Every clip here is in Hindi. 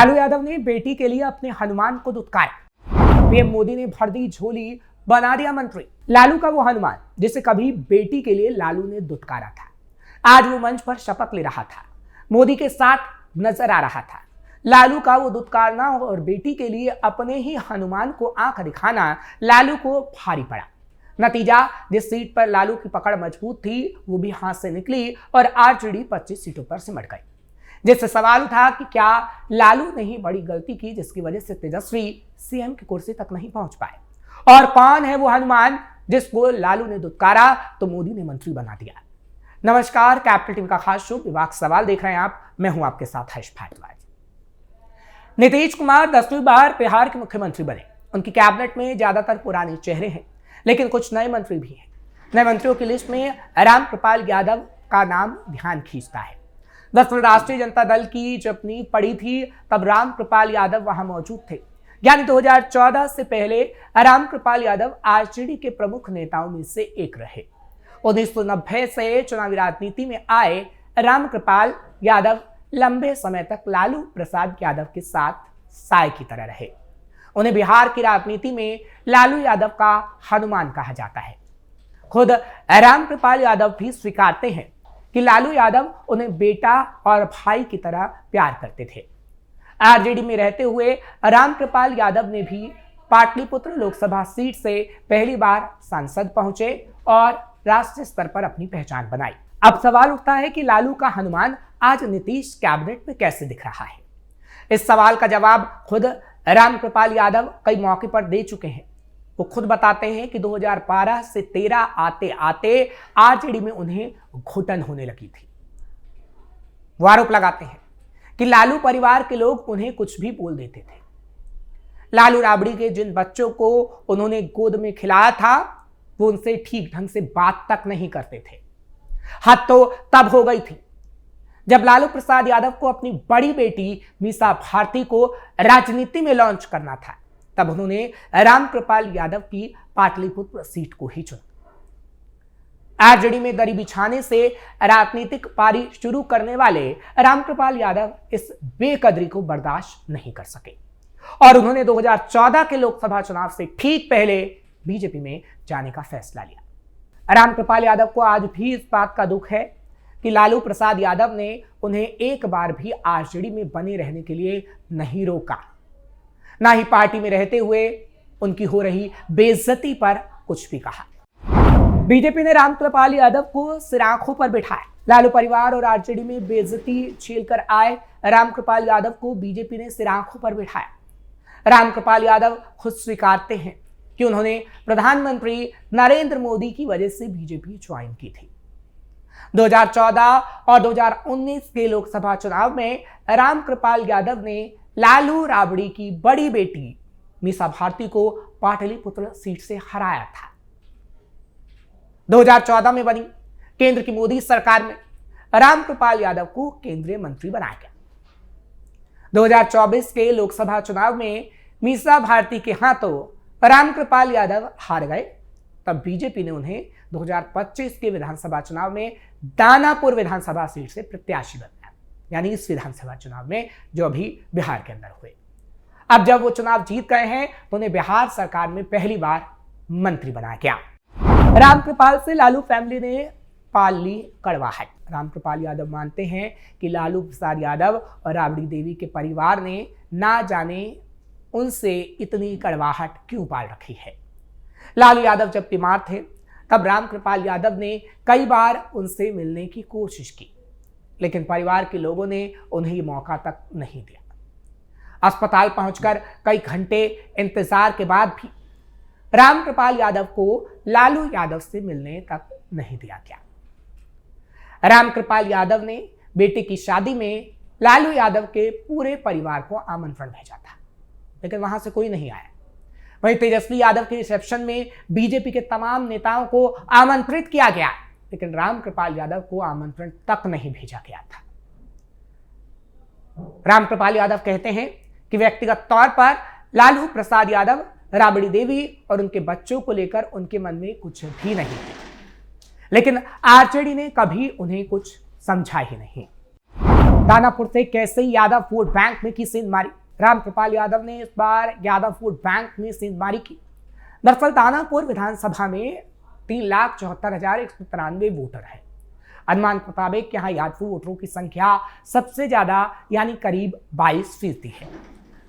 लालू यादव ने बेटी के लिए अपने हनुमान को दुत्कारा। पीएम मोदी ने भर दी झोली, बना दिया मंत्री। लालू का वो हनुमान जिसे कभी बेटी के लिए लालू ने दुत्कारा था, आज वो मंच पर शपथ ले रहा था, मोदी के साथ नजर आ रहा था। लालू का वो दुत्कारना और बेटी के लिए अपने ही हनुमान को आंख दिखाना लालू को भारी पड़ा। नतीजा, जिस सीट पर लालू की पकड़ मजबूत थी वो भी हाथ से निकली और आरजेडी 25 सीटों पर सिमट गई। जिससे सवाल उठा कि क्या लालू ने ही बड़ी गलती की जिसकी वजह से तेजस्वी सीएम की कुर्सी तक नहीं पहुंच पाए, और कौन है वो हनुमान जिसको लालू ने दुत्कारा तो मोदी ने मंत्री बना दिया। नमस्कार, कैपिटल टीवी का खास शो विवाद सवाल देख रहे हैं आप। मैं हूं आपके साथ हर्ष भारद्वाज। नीतीश कुमार 10वीं बार बिहार के मुख्यमंत्री बने। उनकी कैबिनेट में ज्यादातर पुराने चेहरे हैं, लेकिन कुछ नए मंत्री भी हैं। नए मंत्रियों की लिस्ट में रामकृपाल यादव का नाम ध्यान खींचता है। दरअसल राष्ट्रीय जनता दल की जब नींव पड़ी थी तब रामकृपाल यादव वहां मौजूद थे, यानी 2014 से पहले रामकृपाल यादव आरजेडी के प्रमुख नेताओं में से एक रहे। 1990 से चुनावी राजनीति में आए रामकृपाल यादव लंबे समय तक लालू प्रसाद यादव के साथ साय की तरह रहे। उन्हें बिहार की राजनीति में लालू यादव का हनुमान कहा जाता है। खुद रामकृपाल यादव भी स्वीकारते हैं कि लालू यादव उन्हें बेटा और भाई की तरह प्यार करते थे। आरजेडी में रहते हुए रामकृपाल यादव ने भी पाटलिपुत्र लोकसभा सीट से पहली बार सांसद पहुंचे और राष्ट्रीय स्तर पर अपनी पहचान बनाई। अब सवाल उठता है कि लालू का हनुमान आज नीतीश कैबिनेट में कैसे दिख रहा है। इस सवाल का जवाब खुद रामकृपाल यादव कई मौके पर दे चुके हैं। वो खुद बताते हैं कि 2012 से 13 आते आते आरजेडी में उन्हें घुटन होने लगी थी। वो आरोप लगाते हैं कि लालू परिवार के लोग उन्हें कुछ भी बोल देते थे। लालू राबड़ी के जिन बच्चों को उन्होंने गोद में खिलाया था वो उनसे ठीक ढंग से बात तक नहीं करते थे। हद तो तब हो गई थी जब लालू प्रसाद यादव को अपनी बड़ी बेटी मीसा भारती को राजनीति में लॉन्च करना था, तब उन्होंने रामकृपाल यादव की पाटलिपुत्र सीट को ही चुना। आरजेडी में दरी बिछाने से राजनीतिक पारी शुरू करने वाले रामकृपाल यादव इस बेकदरी को बर्दाश्त नहीं कर सके और उन्होंने 2014 के लोकसभा चुनाव से ठीक पहले बीजेपी में जाने का फैसला लिया। रामकृपाल यादव को आज भी इस बात का दुख है कि लालू प्रसाद यादव ने उन्हें एक बार भी आरजेडी में बने रहने के लिए नहीं रोका, ना ही पार्टी में रहते हुए उनकी हो रही बेइज्जती पर कुछ भी कहा। बीजेपी ने रामकृपाल यादव को सिराखों पर बिठाया। लालू परिवार और आरजेडी में बेइज्जती झेलकर आए रामकृपाल यादव को बीजेपी ने सिराखों पर बिठाया। रामकृपाल यादव खुद स्वीकारते हैं कि उन्होंने प्रधानमंत्री नरेंद्र मोदी की वजह से बीजेपी ज्वाइन की थी। 2014 और 2019 के लोकसभा चुनाव में रामकृपाल यादव ने लालू राबड़ी की बड़ी बेटी मीसा भारती को पाटलिपुत्र सीट से हराया था। 2014 में बनी केंद्र की मोदी सरकार में रामकृपाल यादव को केंद्रीय मंत्री बनाया गया। 2024 के लोकसभा चुनाव में मीसा भारती के हाथों रामकृपाल यादव हार गए, तब बीजेपी ने उन्हें 2025 के विधानसभा चुनाव में दानापुर विधानसभा सीट से प्रत्याशी बनाया, यानी इस विधानसभा चुनाव में जो अभी बिहार के अंदर हुए। अब जब वो चुनाव जीत गए हैं तो उन्हें बिहार सरकार में पहली बार मंत्री बनाया गया। रामकृपाल से लालू फैमिली ने पाल ली कड़वाहट। रामकृपाल यादव मानते हैं कि लालू प्रसाद यादव और राबड़ी देवी के परिवार ने ना जाने उनसे इतनी कड़वाहट क्यों पाल रखी है। लालू यादव जब बीमार थे तब रामकृपाल यादव ने कई बार उनसे मिलने की कोशिश की, लेकिन परिवार के लोगों ने उन्हें ये मौका तक नहीं दिया। अस्पताल पहुंचकर कई घंटे इंतजार के बाद भी रामकृपाल यादव को लालू यादव से मिलने तक नहीं दिया गया। रामकृपाल यादव ने बेटे की शादी में लालू यादव के पूरे परिवार को आमंत्रण भेजा था, लेकिन वहां से कोई नहीं आया। वहीं तेजस्वी यादव के रिसेप्शन में बीजेपी के तमाम नेताओं को आमंत्रित किया गया, लेकिन रामकृपाल यादव को आमंत्रण तक नहीं भेजा गया था। रामकृपाल यादव कहते हैं कि व्यक्तिगत तौर पर लालू प्रसाद यादव, राबड़ी देवी और उनके बच्चों को लेकर उनके मन में कुछ भी नहीं है, लेकिन आरजेडी ने कभी उन्हें कुछ समझा ही नहीं। दानापुर से कैसे यादव वोट बैंक में की सेंधमारी। रामकृपाल यादव ने इस बार यादव वोट बैंक में सेंधमारी की। दरअसल दानापुर विधानसभा में 3,74,193 वोटर हैं। अनुमान के मुताबिक यहाँ यादव वोटरों की संख्या सबसे ज्यादा यानी करीब 22% है।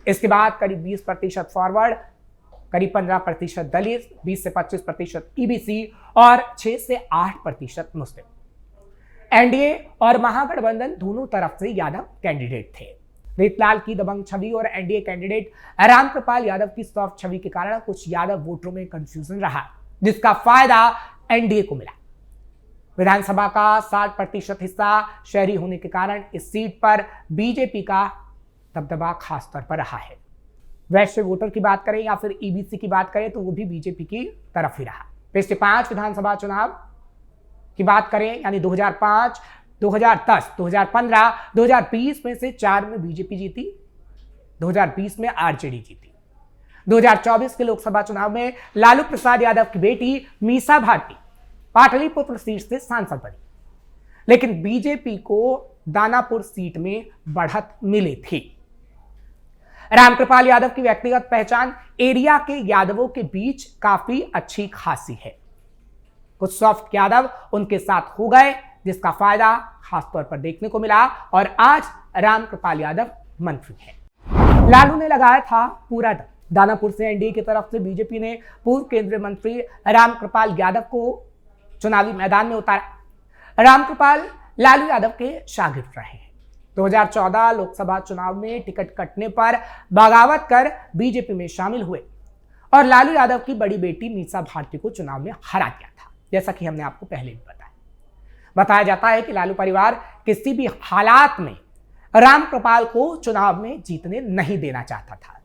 इसके बाद करीब 20% फॉरवर्ड, करीब 15% दलित, 20 से 25% ईबीसी और 6 से 8% मुस्लिम। एनडीए और महागठबंधन दोनों तरफ से यादव कैंडिडेट थे। रीतलाल की दबंग छवि और एनडीए कैंडिडेट रामकृपाल यादव की सॉफ्ट छवि के कारण कुछ यादव वोटरों में कंफ्यूजन रहा, जिसका फायदा एनडीए को मिला। विधानसभा का 60% हिस्सा शहरी होने के कारण इस सीट पर बीजेपी का दबदबा खास तौर पर रहा है। वैश्य वोटर की बात करें या फिर ईबीसी की बात करें तो वो भी बीजेपी की तरफ ही रहा। पिछले 5 विधानसभा चुनाव की बात करें यानी 2005, 2010, 2015, 2020 में से 4 में बीजेपी जीती, 2020 में आरजेडी जीती। 2024 के लोकसभा चुनाव में लालू प्रसाद यादव की बेटी मीसा भारती पाटलिपुत्र सीट से सांसद बनी, लेकिन बीजेपी को दानापुर सीट में बढ़त मिली थी। रामकृपाल यादव की व्यक्तिगत पहचान एरिया के यादवों के बीच काफी अच्छी खासी है। कुछ सॉफ्ट यादव उनके साथ हो गए, जिसका फायदा खासतौर पर देखने को मिला और आज रामकृपाल यादव मंत्री हैं। लालू ने लगाया था पूरा दम। दानापुर से एनडीए की तरफ से बीजेपी ने पूर्व केंद्रीय मंत्री रामकृपाल यादव को चुनावी मैदान में उतारा। रामकृपाल लालू यादव के शागिर्द रहे हैं। 2014 लोकसभा चुनाव में टिकट कटने पर बगावत कर बीजेपी में शामिल हुए और लालू यादव की बड़ी बेटी मीसा भारती को चुनाव में हरा दिया था, जैसा कि हमने आपको पहले भी बताया जाता है कि लालू परिवार किसी भी हालात में रामकृपाल को चुनाव में जीतने नहीं देना चाहता था,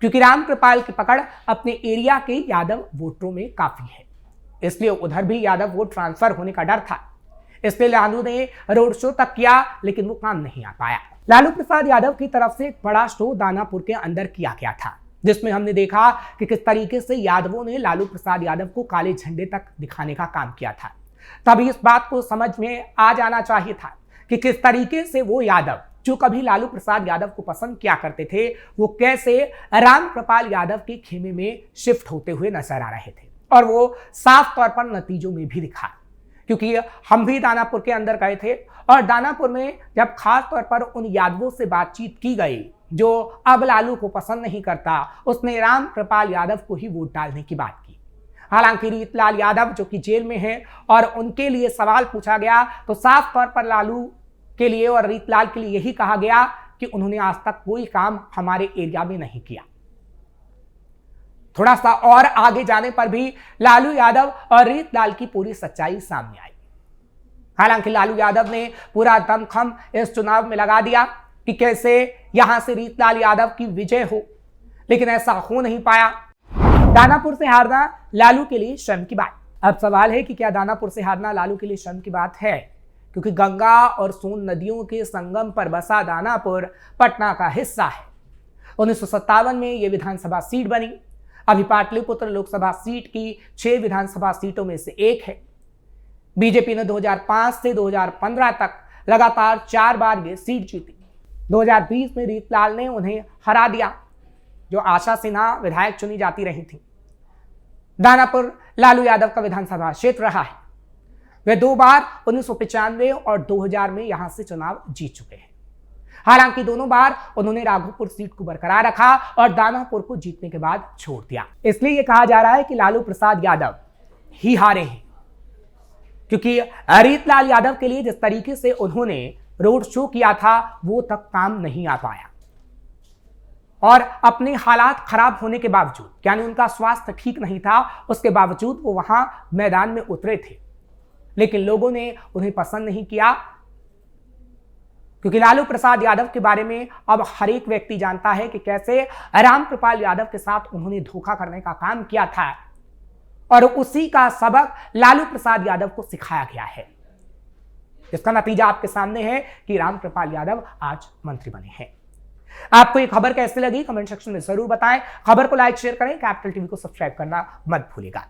क्योंकि रामकृपाल की पकड़ अपने एरिया के यादव वोटरों में काफी है। इसलिए उधर भी यादव वोट ट्रांसफर होने का डर था। इसलिए लालू ने रोड शो तक किया, लेकिन वो काम नहीं आ पाया। लालू प्रसाद यादव की तरफ से एक बड़ा शो दानापुर के अंदर किया गया था, जिसमें हमने देखा कि किस तरीके से यादवों ने लालू प्रसाद यादव को काले झंडे तक दिखाने का काम किया था। तभी इस बात को समझ में आ जाना चाहिए था कि किस तरीके से वो यादव जो कभी लालू प्रसाद यादव को पसंद किया करते थे, वो कैसे रामकृपाल यादव के खेमे में शिफ्ट होते हुए नजर आ रहे थे। और वो साफ तौर पर नतीजों में भी दिखा, क्योंकि हम भी दानापुर के अंदर गए थे और दानापुर में जब खास तौर पर उन यादवों से बातचीत की गई जो अब लालू को पसंद नहीं करता, उसने रामकृपाल यादव को ही वोट डालने की बात की। हालांकि रीतलाल यादव जो कि जेल में हैं और उनके लिए सवाल पूछा गया तो साफ तौर पर लालू के लिए और रीतलाल के लिए यही कहा गया कि उन्होंने आज तक कोई काम हमारे एरिया में नहीं किया। थोड़ा सा और आगे जाने पर भी लालू यादव और रीतलाल की पूरी सच्चाई सामने आई। हालांकि लालू यादव ने पूरा दमखम इस चुनाव में लगा दिया कि कैसे यहां से रीतलाल यादव की विजय हो, लेकिन ऐसा हो नहीं पाया। दानापुर से हारना लालू के लिए शर्म की बात। अब सवाल है कि क्या दानापुर से हारना लालू के लिए शर्म की बात है, क्योंकि गंगा और सोन नदियों के संगम पर बसा दानापुर पटना का हिस्सा है। 1957 में यह विधानसभा सीट बनी। अभी पाटलिपुत्र लोकसभा सीट की 6 विधानसभा सीटों में से एक है। बीजेपी ने 2005 से 2015 तक लगातार 4 बार ये सीट जीती। 2020 में रीतलाल ने उन्हें हरा दिया, जो आशा सिन्हा विधायक चुनी जाती रही थी। दानापुर लालू यादव का विधानसभा क्षेत्र रहा है। वे 2 बार 1995 और 2000 में यहां से चुनाव जीत चुके हैं। हालांकि दोनों बार उन्होंने राघोपुर सीट को बरकरार रखा और दानापुर को जीतने के बाद छोड़ दिया। इसलिए यह कहा जा रहा है कि लालू प्रसाद यादव ही हारे हैं, क्योंकि रीतलाल यादव के लिए जिस तरीके से उन्होंने रोड शो किया था वो तक काम नहीं आ पाया और अपने हालात खराब होने के बावजूद, यानी उनका स्वास्थ्य ठीक नहीं था, उसके बावजूद वो वहां मैदान में उतरे थे, लेकिन लोगों ने उन्हें पसंद नहीं किया, क्योंकि लालू प्रसाद यादव के बारे में अब हर एक व्यक्ति जानता है कि कैसे रामकृपाल यादव के साथ उन्होंने धोखा करने का काम किया था और उसी का सबक लालू प्रसाद यादव को सिखाया गया है। इसका नतीजा आपके सामने है कि रामकृपाल यादव आज मंत्री बने हैं। आपको ये खबर कैसे लगी कमेंट सेक्शन में जरूर बताएं। खबर को लाइक शेयर करें, कैपिटल टीवी को सब्सक्राइब करना मत भूलिएगा।